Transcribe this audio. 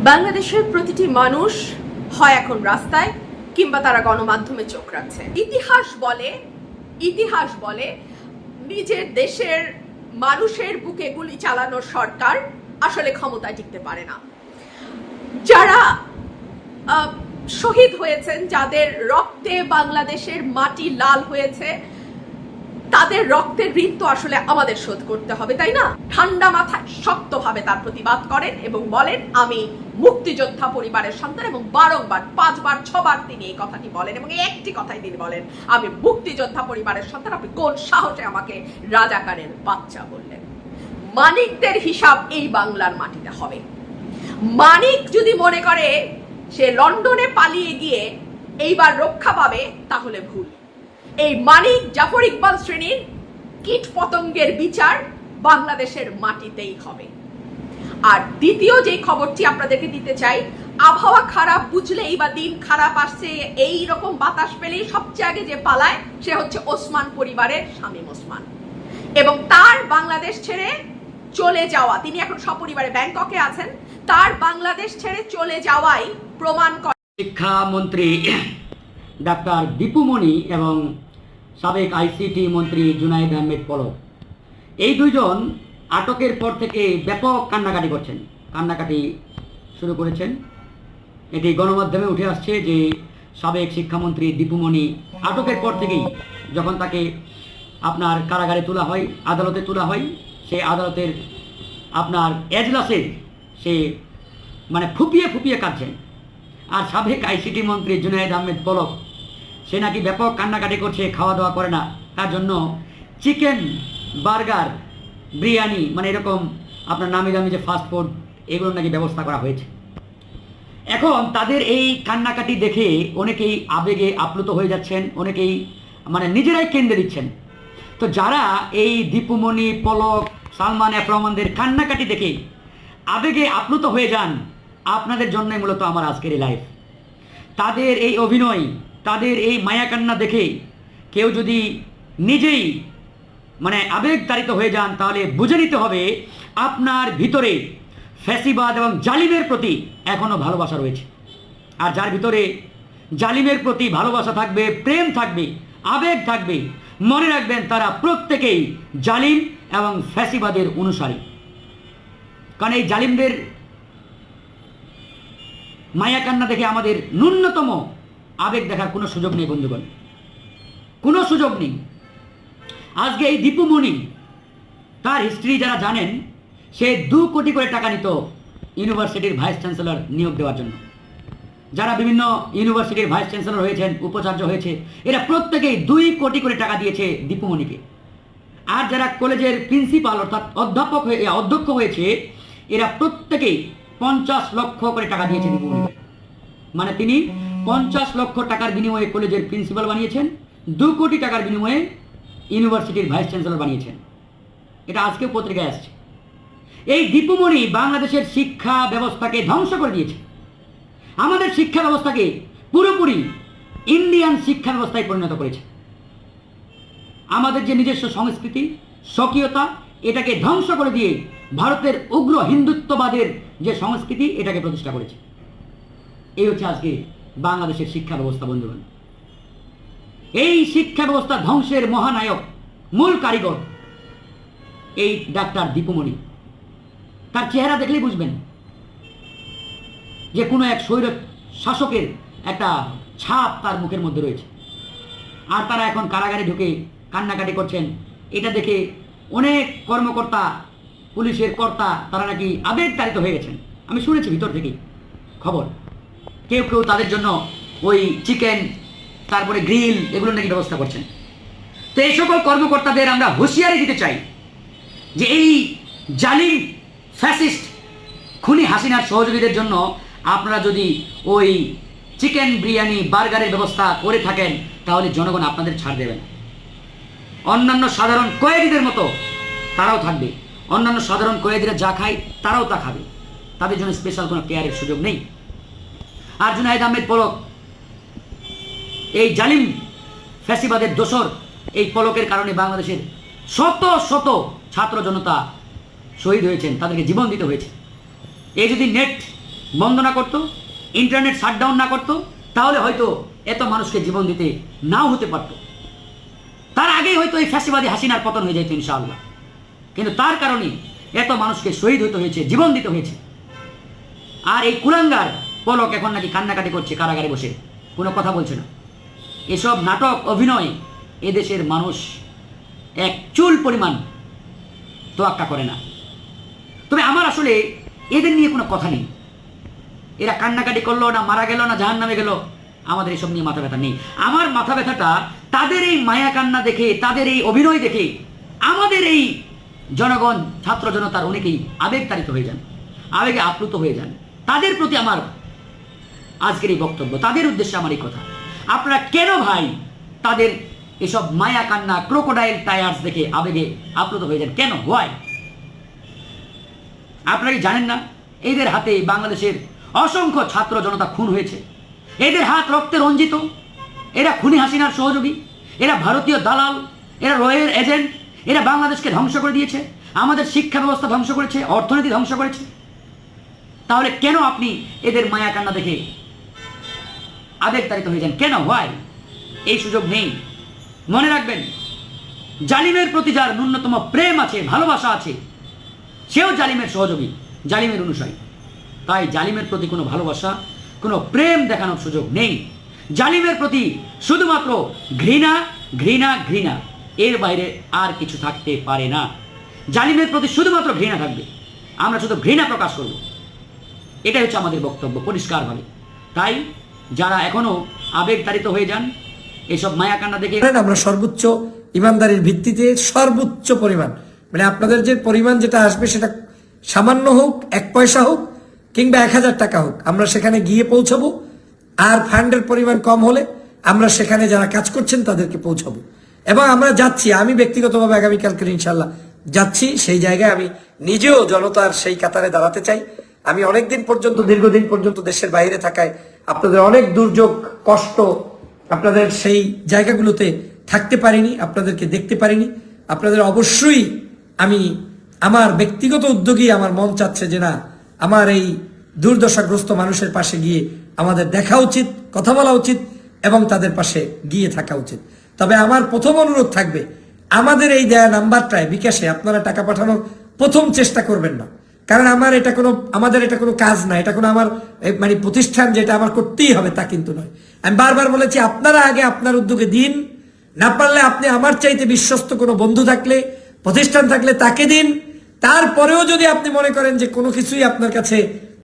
বাংলাদেশের প্রতিটি মানুষ হয় এখন রাস্তায় কিংবা তারা গণমাধ্যমে চোখ রাখছে। ইতিহাস বলে নিজের দেশের মানুষের বুকে গুলি চালানো সরকার আসলে ক্ষমতায় টিকতে পারে না। যারা শহীদ হয়েছেন, যাদের রক্তে বাংলাদেশের মাটি লাল হয়েছে, তাদের রক্তের ঋণ তো আসলে আমাদের শোধ করতে হবে, তাই না? ঠান্ডা মাথায় শক্তভাবে তার প্রতিবাদ করেন এবং বলেন, আমি মুক্তিযোদ্ধা পরিবারের সন্তান, এবং বারংবার 5 বার 6 বার তিনি এই কথাটি বলেন এবং এই একটি কথাই তিনি বলেন, আমি মুক্তিযোদ্ধা পরিবারের সন্তান। আপনি কোন সাহসে আমাকে রাজাকারের বাচ্চা বললেন? মানিকদের হিসাব এই বাংলার মাটিতে হবে। মানিক যদি মনে করে সে লন্ডনে পালিয়ে গিয়ে এইবার রক্ষা পাবে, তাহলে ভুল। এই মানিক জাফর ইকবাল শ্রেণীর কীট পতঙ্গের বিচার বাংলাদেশের মাটিতেই হবে। আর দ্বিতীয় যে খবরটি আপনাদেরকে দিতে চাই, আবহাওয়া খারাপ বুঝলেই বা দিন খারাপ আসছে এই রকম বাতাস পেলেই সবচেয়ে আগে যে পালায় সে হচ্ছে ওসমান পরিবারের শামীম ওসমান, এবং তার বাংলাদেশ ছেড়ে চলে যাওয়া, তিনি এখন সপরিবারে ব্যাংককে আছেন, তার বাংলাদেশ ছেড়ে চলে যাওয়াই প্রমাণ করে। শিক্ষামন্ত্রী ডাক্তার দীপু মনি এবং সাবেক আইসিটি মন্ত্রী জুনায়েদ আহমেদ পলক, এই দুইজন আটকের পর থেকে ব্যাপক কান্নাকাটি শুরু করেছেন। এটি গণমাধ্যমে উঠে আসছে যে সাবেক শিক্ষামন্ত্রী দীপু মনি আটকের পর থেকেই, যখন তাকে আপনার কারাগারে তোলা হয়, আদালতে তোলা হয়, সেই আদালতের আপনার এজলাসে সে মানে ফুপিয়ে কাঁদছেন। আর সাবেক আইসিটি মন্ত্রী জুনায়েদ আহমেদ পলক, সে নাকি ব্যাপক কান্নাকাটি করছে, খাওয়া দাওয়া করে না, তার জন্য চিকেন, বার্গার, বিরিয়ানি, মানে এরকম আপনার নামি দামি যে ফাস্টফুড, এগুলোর নাকি ব্যবস্থা করা হয়েছে। এখন তাদের এই কান্নাকাটি দেখে অনেকেই আবেগে আপ্লুত হয়ে যাচ্ছেন, অনেকেই মানে নিজেরাই কেন্দ্রে দিচ্ছেন। তো যারা এই দীপুমণি, পলক, সালমান এফ রহমানদের কান্নাকাটি দেখে আবেগে আপ্লুত হয়ে যান, আপনাদের জন্যই মূলত আমার আজকের এই লাইভ। তাদের এই অভিনয়, তাদের এই মায়াকান্না দেখে কেউ যদি নিজেই মানে আবেগতাড়িত হয়ে যান, তাহলে বুঝে নিতে হবে আপনার ভিতরে ফ্যাসিবাদ এবং জালিমের প্রতি এখনও ভালোবাসা রয়েছে। আর যার ভিতরে জালিমের প্রতি ভালোবাসা থাকবে, প্রেম থাকবে, আবেগ থাকবে, মনে রাখবেন তারা প্রত্যেকেই জালিম এবং ফ্যাসিবাদের অনুসারী। কারণ এই জালিমদের মায়াকান্না দেখে আমাদের ন্যূনতম আবেগ দেখার কোনো সুযোগ নেই বন্ধুগণ, কোনো সুযোগ নেই। আজকে এই দীপু মনি, তার হিস্ট্রি যারা জানেন, সে 2 কোটি করে টাকা নিত ইউনিভার্সিটির ভাইস চ্যান্সেলর নিয়োগ দেওয়ার জন্য। যারা বিভিন্ন ইউনিভার্সিটির ভাইস চ্যান্সেলর হয়েছেন, উপাচার্য হয়েছে, এরা প্রত্যেকেই 2 কোটি করে টাকা দিয়েছে দীপু মনিকে। আর যারা কলেজের প্রিন্সিপাল অর্থাৎ অধ্যক্ষ হয়েছে, এরা প্রত্যেকেই 50 লক্ষ করে টাকা দিয়েছে দীপু মনিকে। মানে তিনি 50 লক্ষ টাকার বিনিময়ে কলেজের প্রিন্সিপাল বানিয়েছেন, 2 কোটি টাকার বিনিময়ে ইউনিভার্সিটির ভাইস চ্যান্সেলর বানিয়েছেন। এটা আজকে পত্রিকায় আসছে। এই দীপু মনি বাংলাদেশের শিক্ষা ব্যবস্থাকে ধ্বংস করে দিয়েছে। আমাদের শিক্ষা ব্যবস্থাকে পুরোপুরি ইন্ডিয়ান শিক্ষা ব্যবস্থায় পরিণত করেছে। আমাদের যে নিজস্ব সংস্কৃতি, স্বকীয়তা, এটাকে ধ্বংস করে দিয়ে ভারতের উগ্র হিন্দুত্ববাদের যে সংস্কৃতি, এটাকে প্রতিষ্ঠা করেছে। এই হচ্ছে আজকে বাংলাদেশের শিক্ষা ব্যবস্থা বন্ধুগণ। এই শিক্ষা ব্যবস্থা ধ্বংসের মহানায়ক, মূল কারিগর এই ডাক্তার দীপু মনি। তার চেহারা দেখলেই বুঝবেন যে কোনো এক স্বৈর শাসকের একটা ছাপ তার মুখের মধ্যে রয়েছে। আর তারা এখন কারাগারে ঢুকে কান্নাকাটি করছেন। এটা দেখে অনেক কর্মকর্তা, পুলিশের কর্তা, তারা নাকি আবেগতাড়িত হয়ে গেছেন। আমি শুনেছি ভিতর থেকেই খবর, কেউ কেউ তাদের জন্য ওই চিকেন, তারপরে গ্রিল, এগুলো নাকি ব্যবস্থা করছেন। তো এই সকল কর্মকর্তাদের আমরা হুঁশিয়ারি দিতে চাই যে এই জালিম ফ্যাসিস্ট খুনি হাসিনার সহযোগীদের জন্য আপনারা যদি ওই চিকেন, বিরিয়ানি, বার্গারের ব্যবস্থা করে থাকেন, তাহলে জনগণ আপনাদের ছাড় দেবেন। অন্যান্য সাধারণ কয়েদিদের মতো তারাও থাকবে। অন্যান্য সাধারণ কয়েদিরা যা খায় তারাও তা খাবে। তাদের জন্য স্পেশাল কোনো কেয়ারের সুযোগ নেই। আর জুনায়েদ আহমেদ পলক, এই জালিম ফ্যাসিবাদের দোসর, এই পলকের কারণে বাংলাদেশের শত শত ছাত্র জনতা শহীদ হয়েছেন, তাদেরকে জীবন দিতে হয়েছে। এই যদি নেট বন্ধ না করতো, ইন্টারনেট শাটডাউন না করতো, তাহলে হয়তো এত মানুষকে জীবন দিতে নাও হতে পারতো। তার আগেই হয়তো এই ফ্যাসিবাদী হাসিনার পতন হয়ে যেত ইনশাআল্লাহ। কিন্তু তার কারণে এত মানুষকে শহীদ হতে হয়েছে, জীবন দিতে হয়েছে। আর এই কুলাঙ্গার পলক এখন নাকি কান্নাকাটি করছে কারাগারে বসে, কোনো কথা বলছে না। এসব নাটক অভিনয় এদেশের মানুষ এক চুল পরিমাণ তোয়াক্কা করে না। তবে আমার আসলে এদের নিয়ে কোনো কথা নেই। এরা কান্নাকাটি করলো না, মারা গেল না, জাহান্নামে গেল, আমাদের এসব নিয়ে মাথা ব্যথা নেই। আমার মাথা ব্যথাটা তাদের এই মায়া কান্না দেখে, তাদের এই অভিনয় দেখে আমাদের এই জনগণ, ছাত্র জনতার অনেকেই আবেগতাড়িত হয়ে যান, আবেগে আপ্লুত হয়ে যান। তাদের প্রতি আমার আজকের এই বক্তব্য, তাদের উদ্দেশ্যে আমার এই কথা। আপনারা কেন ভাই তাদের এসব মায়া কান্না, ক্রোকোডাইল টায়ার্স দেখে আবেগে আপ্লুত হয়ে যান? কেন? হোয়াই? আপনারা কি জানেন না এদের হাতে বাংলাদেশের অসংখ্য ছাত্র জনতা খুন হয়েছে? এদের হাত রক্তে রঞ্জিত। এরা খুনি হাসিনার সহযোগী, এরা ভারতীয় দালাল, এরা রয়ের এজেন্ট। এরা বাংলাদেশকে ধ্বংস করে দিয়েছে, আমাদের শিক্ষা ব্যবস্থা ধ্বংস করেছে, অর্থনীতি ধ্বংস করেছে। তাহলে কেন আপনি এদের মায়া কান্না দেখে আবেগতাড়িত হয়ে যান? কেন? হোয়াই? এই সুযোগ নেই। মনে রাখবেন, জালিমের প্রতি যার ন্যূনতম প্রেম আছে, ভালোবাসা আছে, সেও জালিমের সহযোগী, জালিমের অনুসারী। তাই জালিমের প্রতি কোনো ভালোবাসা, কোনো প্রেম দেখানোর সুযোগ নেই। জালিমের প্রতি শুধুমাত্র ঘৃণা, ঘৃণা, ঘৃণা, এর বাইরে আর কিছু থাকতে পারে না। জালিমের প্রতি শুধুমাত্র ঘৃণা থাকবে, আমরা শুধু ঘৃণা প্রকাশ করব। এটাই হচ্ছে আমাদের বক্তব্য পরিষ্কারভাবে। তাই যারা এখনো আবেগতাড়িত হয়ে যান এসব মায়াকান্না দেখে, আমরা সর্বোচ্চ ইমানদারির ভিত্তিতে সর্বোচ্চ পরিমাণ, মানে আপনাদের যে পরিমাণ যেটা আসবে সেটা সামান্য হোক, 1 পয়সা হোক কিংবা 1000 টাকা হোক, আমরা সেখানে গিয়ে পৌঁছাবো। আর ফান্ডের পরিমাণ কম হলে আমরা সেখানে যারা কাজ করছেন তাদেরকে পৌঁছাবো। এবং আমরা যাচ্ছি, আমি ব্যক্তিগতভাবে আগামীকালকে ইনশাল্লাহ যাচ্ছি সেই জায়গায়। আমি নিজেও জনতার সেই কাতারে দাঁড়াতে চাই। আমি অনেকদিন পর্যন্ত, দীর্ঘদিন পর্যন্ত দেশের বাইরে থাকায় আপনাদের অনেক দুর্যোগ, কষ্ট, আপনাদের সেই জায়গাগুলোতে থাকতে পারিনি, আপনাদেরকে দেখতে পারিনি। আপনাদের অবশ্যই আমি আমার ব্যক্তিগত উদ্যোগী আমার মন চাচ্ছে যে না, আমার এই দুর্দশাগ্রস্ত মানুষের পাশে গিয়ে আমাদের দেখা উচিত, কথা বলা উচিত এবং তাদের পাশে গিয়ে থাকা উচিত। তবে আমার প্রথম অনুরোধ থাকবে, আমাদের এই দেয়া নাম্বারটায় বিকাশে আপনারা টাকা পাঠানোর প্রথম চেষ্টা করবেন না। কারণ আমাদের এটা কোনো কাজ না, এটা কোনো আমার মানে প্রতিষ্ঠান যেটা আমার করতেই হবে তা কিন্তু নয়। আমি বারবার বলেছি, আপনারা আগে আপনার উদ্যোগে দিন, না পারলে আপনি আমার চাইতে বিশ্বস্ত কোনো বন্ধু থাকলে, প্রতিষ্ঠান থাকলে তাকে দিন। তারপরেও যদি আপনি মনে করেন যে কোনো কিছুই আপনার কাছে